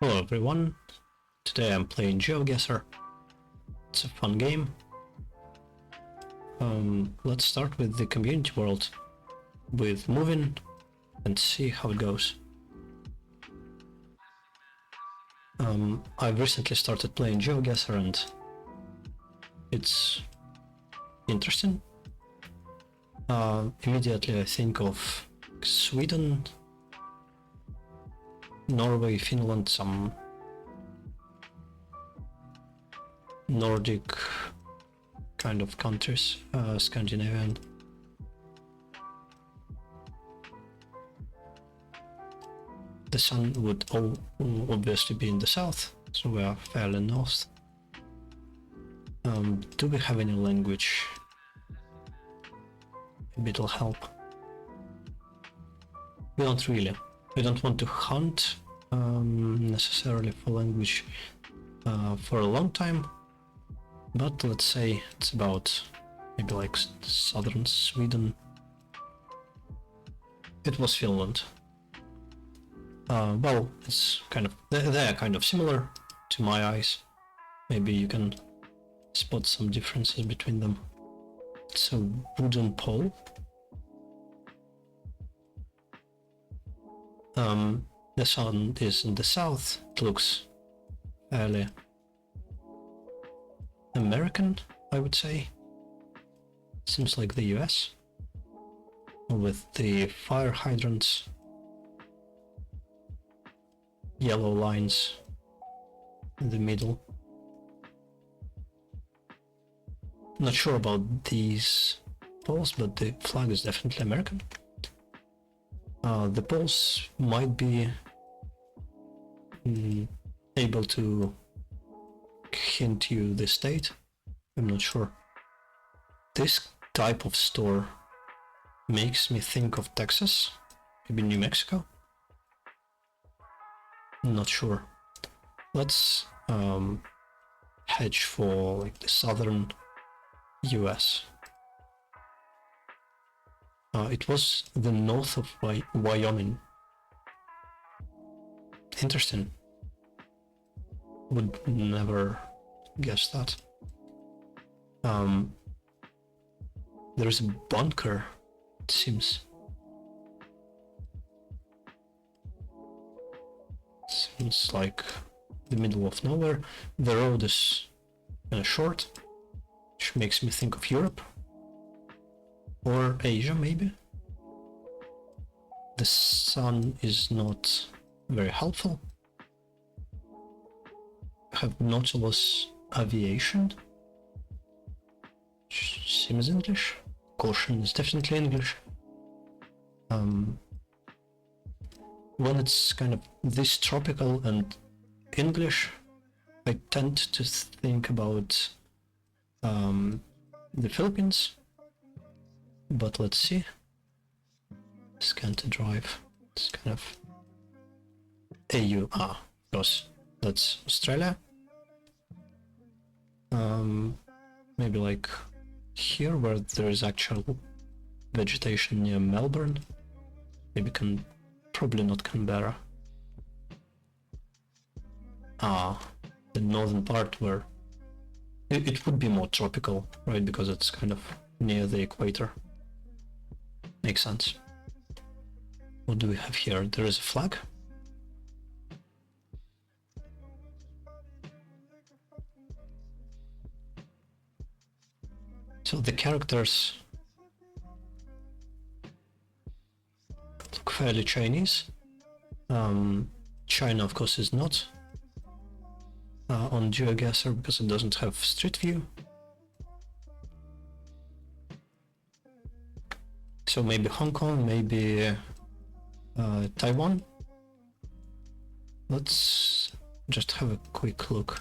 Hello everyone, today I'm playing Geoguessr. It's a fun game. Let's start with the community world, with moving, and see how it goes. I've recently started playing Geoguessr and it's interesting. Immediately I think of Sweden, Norway, Finland, some Nordic kind of countries, Scandinavian. The sun would obviously be in the south, so we are fairly north. Do we have any language? Maybe it'll help. We don't really. We don't want to hunt necessarily for language for a long time, but let's say it's about maybe like southern Sweden. It was Finland. Well, it's kind of, they're kind of similar to my eyes. Maybe you can spot some differences between them. It's a wooden pole. The sun is in the south. It looks fairly American, I would say. Seems like the US, with the fire hydrants, yellow lines in the middle. Not sure about these poles, but the flag is definitely American. The poles might be able to hint you the state. I'm not sure. This type of store makes me think of Texas, maybe New Mexico. Not sure. Let's hedge for like the southern US. It was the north of Wyoming. Interesting. Would never guess that. There's a bunker, it seems. Seems like the middle of nowhere. The road is kind of short, which makes me think of Europe. Or Asia, maybe? The sun is not very helpful. I have Nautilus Aviation. Seems English. Caution is definitely English. When it's kind of this tropical and English, I tend to think about the Philippines. But let's see. Scan to drive. It's kind of AU. Of course, that's Australia. Maybe like here where there is actual vegetation near Melbourne. Maybe probably not Canberra. The northern part where it would be more tropical, right? Because it's kind of near the equator. Makes sense. What do we have here? There is a flag. So the characters look fairly Chinese. China, of course, is not on Geoguessr because it doesn't have Street View. So maybe Hong Kong, maybe Taiwan. Let's just have a quick look.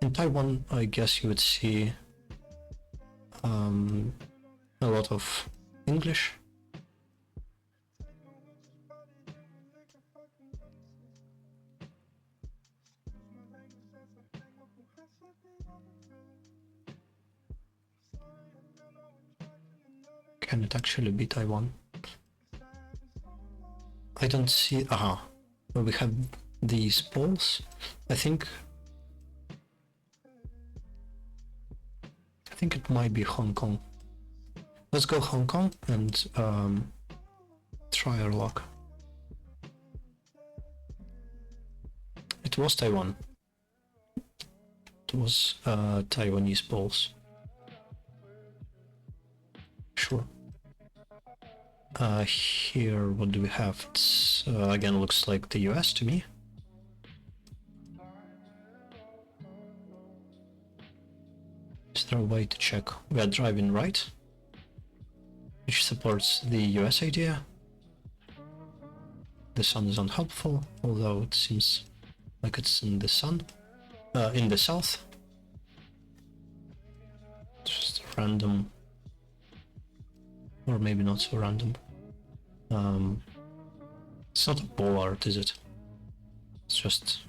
In Taiwan, I guess you would see a lot of English. Can it actually be Taiwan? I don't see... Well, we have these poles. I think it might be Hong Kong. Let's go Hong Kong and try our luck. It was Taiwan. It was Taiwanese poles. Sure. Here, what do we have? It's again looks like the US to me. Is there a way to check? We are driving right, which supports the US idea. The sun is unhelpful, although it seems like it's in the sun, in the south. Just random, or maybe not so random. It's not a bollard, is it? It's just...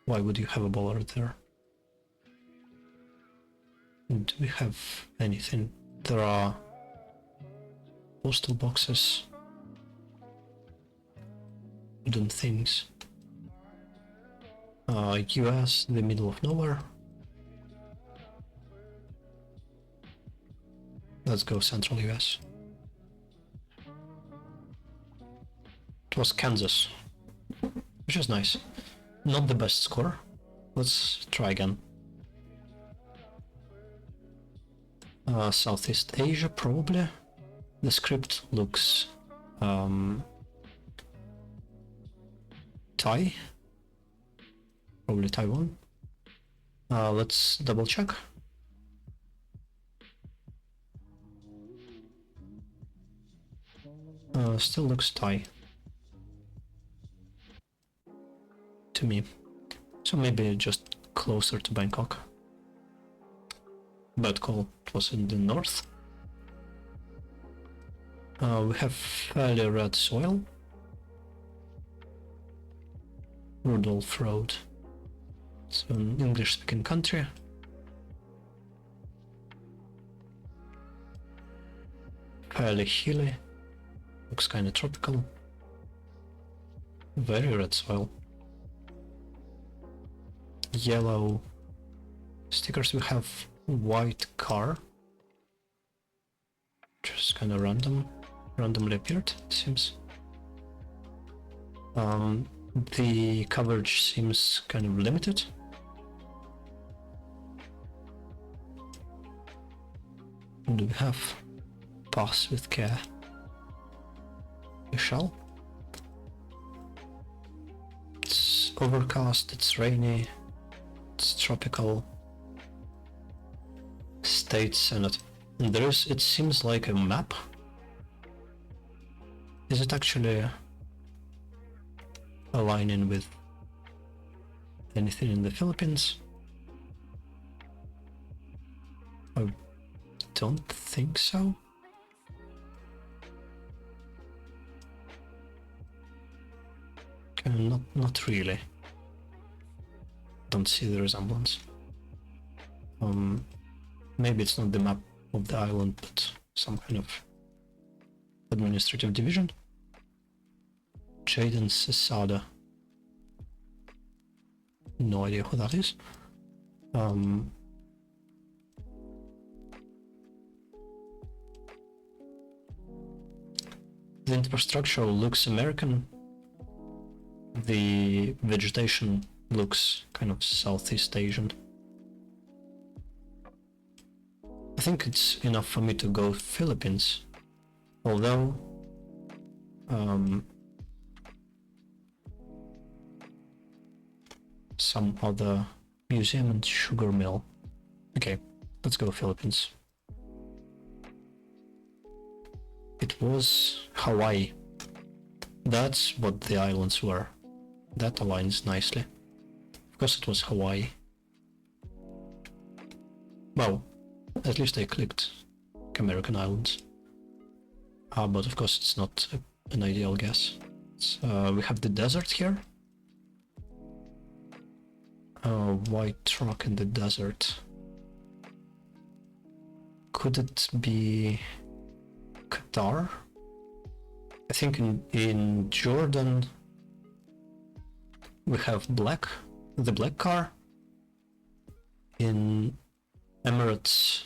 Why would you have a bollard there? Do we have anything? There are postal boxes, wooden things. US, the middle of nowhere. Let's go central US. It was Kansas, which is nice. Not the best score. Let's try again. Southeast Asia, probably. The script looks Thai, probably Taiwan. Let's double check. Still looks Thai to me, so maybe just closer to Bangkok. Bad call, it was in the north. We have fairly red soil. Rudolph Road. It's an English-speaking country. Fairly hilly. Looks kinda tropical. Very red soil. Yellow stickers. We have white car. Just kinda randomly appeared, it seems. The coverage seems kind of limited. Do we have pass with care? We shall. It's overcast, it's rainy, it's tropical. State Senate. And there is, it seems like a map. Is it actually aligning with anything in the Philippines? I don't think so. Not really. Don't see the resemblance. Maybe it's not the map of the island, but some kind of administrative division. Jaden Sesada. No idea who that is. The infrastructure looks American. The vegetation looks kind of Southeast Asian. I think it's enough for me to go Philippines, although some other museum and sugar mill. Okay, let's go Philippines. It was Hawaii. That's what the islands were. That aligns nicely. Of course it was Hawaii. Well, at least I clicked American Islands. But of course it's not an ideal guess. We have the desert here. White truck in the desert. Could it be Qatar? I think in Jordan we have the black car. In Emirates,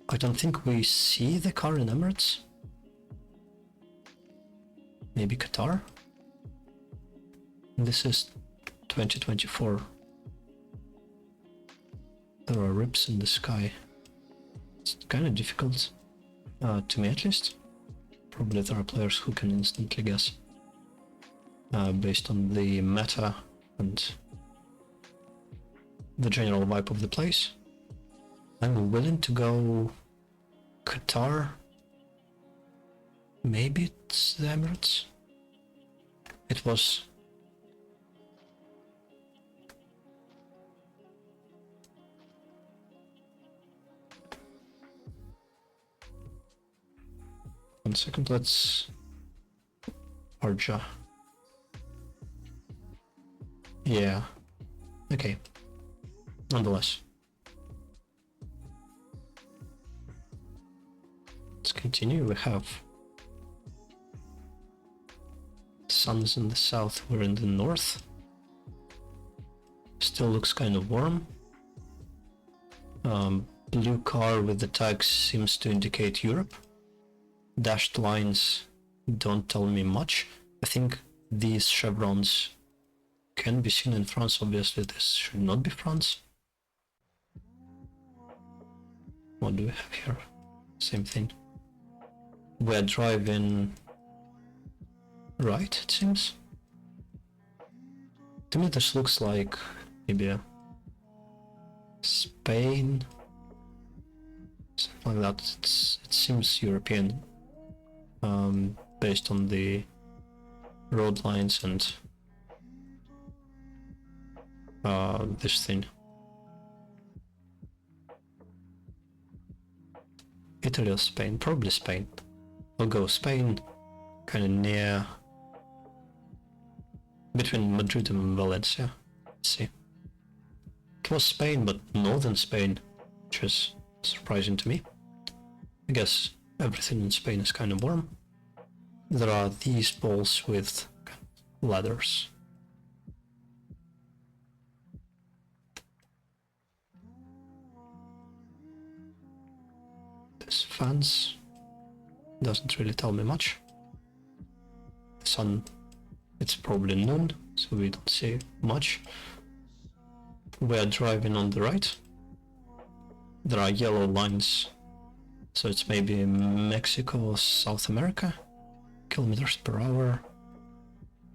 I don't think we see the car in Emirates. Maybe Qatar? This is 2024. There are rips in the sky. It's kind of difficult, to me at least. Probably there are players who can instantly guess, based on the meta and the general vibe of the place. I'm willing to go Qatar. Maybe it's the Emirates. It was. One second, let's. Arja. Yeah. Okay. Nonetheless. Let's continue. We have sun is in the south, we're in the north. Still looks kind of warm. Blue car with the tags seems to indicate Europe. Dashed lines don't tell me much. I think these chevrons can be seen in France. Obviously this should not be France. What do we have here? Same thing. We're driving right, it seems. To me this looks like maybe Spain, something like that. It seems European, based on the road lines and this thing. Italy or Spain? Probably Spain. I'll go Spain, kind of near, between Madrid and Valencia. Let's see. It was Spain, but northern Spain, which is surprising to me. I guess everything in Spain is kind of warm. There are these balls with ladders. This fence doesn't really tell me much. The sun, it's probably noon, so we don't see much. We're driving on the right. There are yellow lines, so it's maybe Mexico or South America. Kilometers per hour.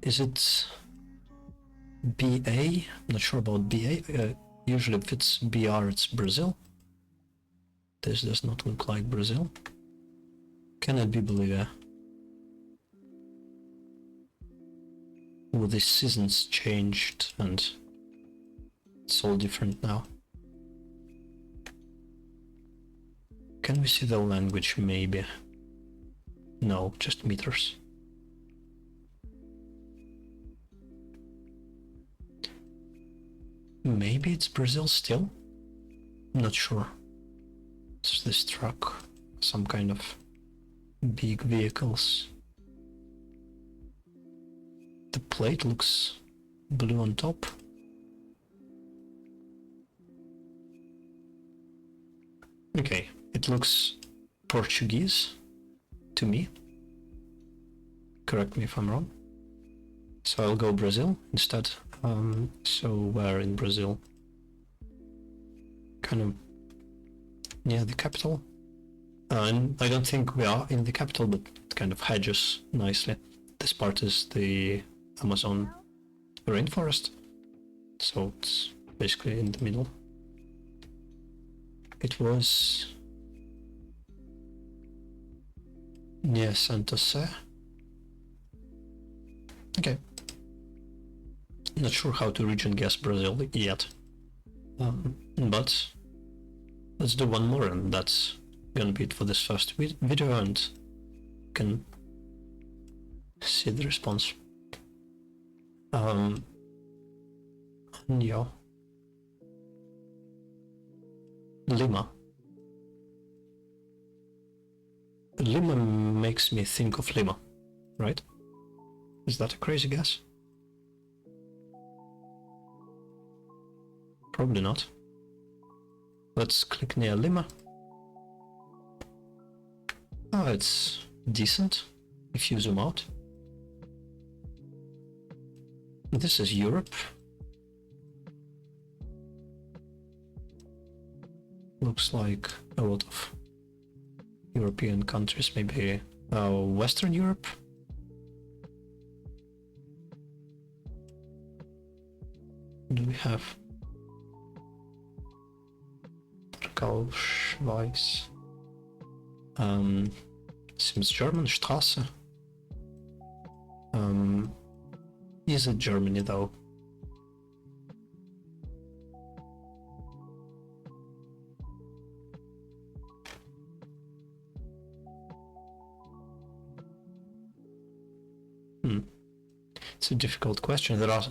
Is it BA? I'm not sure about BA. Usually if it's BR, it's Brazil. This does not look like Brazil. Can it be Bolivia? Oh, the seasons changed and it's all different now. Can we see the language maybe? No, just meters. Maybe it's Brazil still? Not sure. It's this truck, some kind of big vehicles. The plate looks blue on top. Okay, it looks Portuguese to me. Correct me if I'm wrong. So I'll go Brazil instead. So we're in Brazil. Kind of near the capital. And I don't think we are in the capital, but it kind of hedges nicely. This part is the Amazon rainforest, so it's basically in the middle. It was near Santosse. Okay. Not sure how to region guess Brazil yet, but let's do one more, and that's gonna be it for this first video, and you can see the response. Yeah. Lima. Lima makes me think of Lima, right? Is that a crazy guess? probably not. Let's click near Lima. Oh, it's decent if you zoom out. This is Europe. Looks like a lot of European countries, maybe Western Europe. Do we have Schweiz? Seems German, Straße. Is it Germany though? It's a difficult question. There are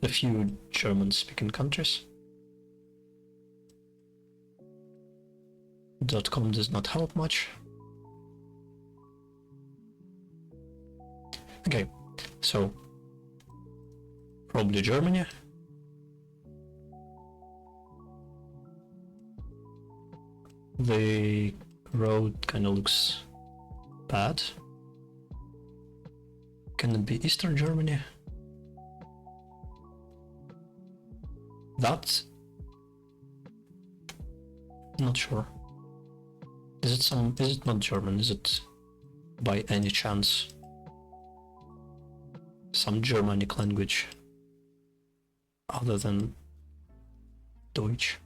a few German-speaking countries. .com does not help much. Okay, so probably Germany. The road kind of looks bad. Can it be Eastern Germany? That's not sure. Is it not German? Is it by any chance some Germanic language other than Deutsch?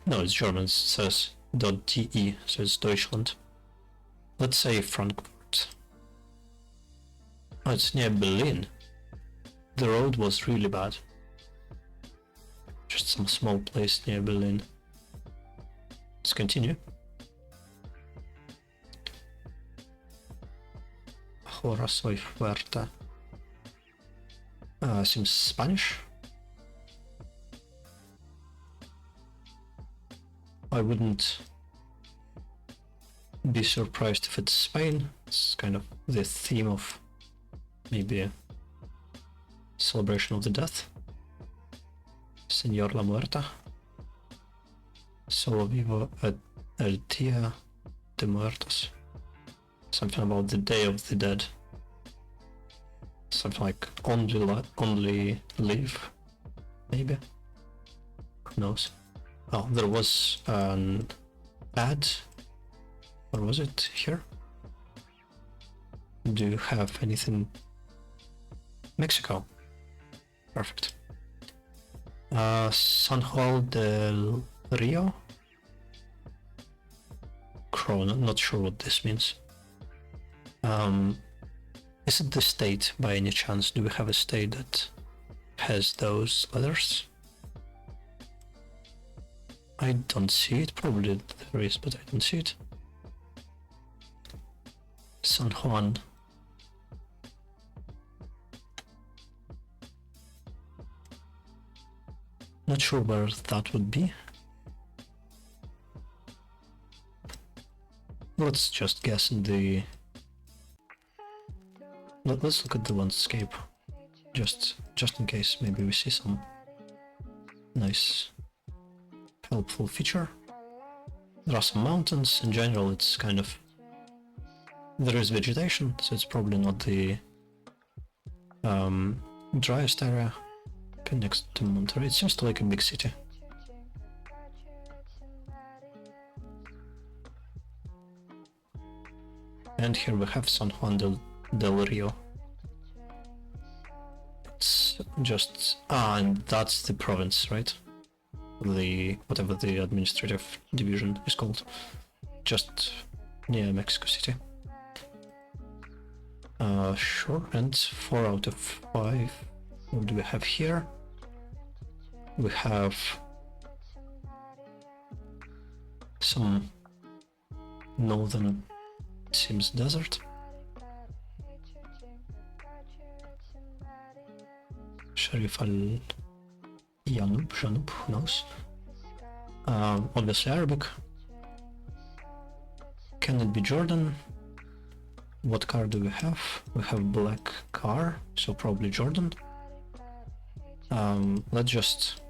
No, it's German. It says .de, so it's Deutschland. Let's say Frankfurt. Oh, it's near Berlin. The road was really bad. Just some small place near Berlin. Let's continue. Hora soy fuerte. Seems Spanish. I wouldn't be surprised if it's Spain. It's kind of the theme of maybe a celebration of the death. Señor la Muerta. Solo vivo el Día de Muertos. Something about the Day of the Dead. Something like only live, maybe. Who knows? Oh, there was an ad. Or was it here? Do you have anything? Mexico. Perfect. San Juan del Rio? Crow, not sure what this means. Is it the state by any chance? Do we have a state that has those letters? I don't see it. Probably there is, but I don't see it. San Juan. Not sure where that would be. Let's just guess in the... Let's look at the landscape. Just in case maybe we see some nice helpful feature. There are some mountains. In general, it's kind of... There is vegetation, so it's probably not the driest area. Okay, next to Monterrey. It seems like a big city. And here we have San Juan del Rio. It's just... and that's the province, right? The... whatever the administrative division is called. Just near Mexico City. Sure, and 4 out of 5. What do we have here? We have some northern, seems desert. Sharif al Janub, who knows? Obviously Arabic. Can it be Jordan? What car do we have? We have black car, so probably Jordan. Let's just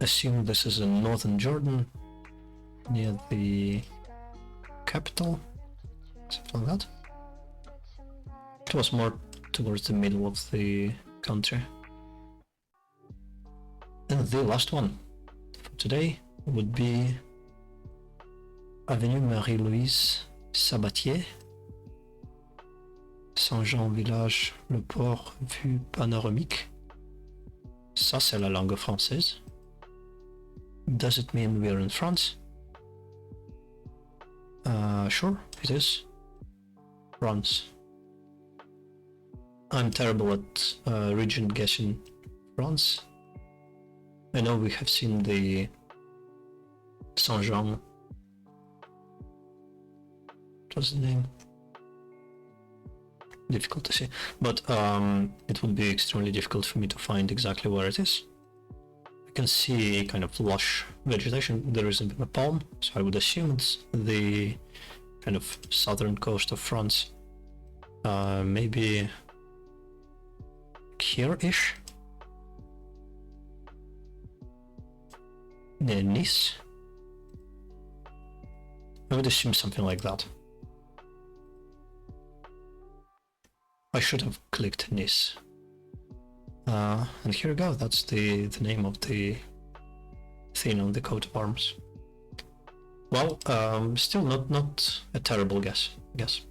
assume this is in northern Jordan, near the capital, something like that. It was more towards the middle of the country. And the last one for today would be Avenue Marie-Louise Sabatier, Saint-Jean Village, le port, vue panoramique. Ça, c'est la langue française. Does it mean we're in France? Sure, it is. France. I'm terrible at region guessing France. I know we have seen the Saint-Jean. What's the name? Difficult to say, but it would be extremely difficult for me to find exactly where it is. I can see kind of lush vegetation. There isn't a palm, so I would assume it's the kind of southern coast of France. Maybe here-ish? Near Nice? I would assume something like that. I should have clicked Nice. And here we go, that's the name of the thing on the coat of arms. Well, still not a terrible guess, I guess.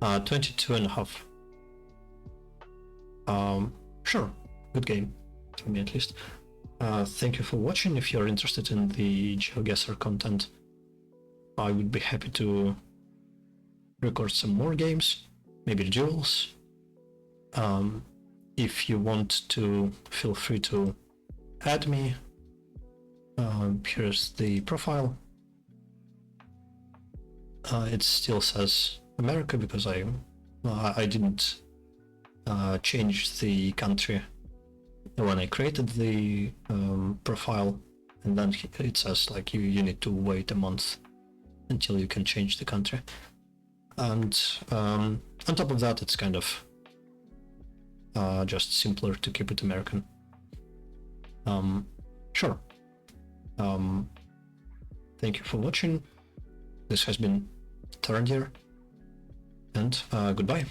22.5. Sure, good game, for me at least. Thank you for watching. If you're interested in the Geoguessr content, I would be happy to record some more games, maybe duels. If you want to, feel free to add me. Here's the profile. It still says America because I didn't change the country when I created the profile, and then it says like you need to wait a month until you can change the country. And on top of that, it's kind of just simpler to keep it American. Sure. Thank you for watching. This has been Tarandir, and goodbye.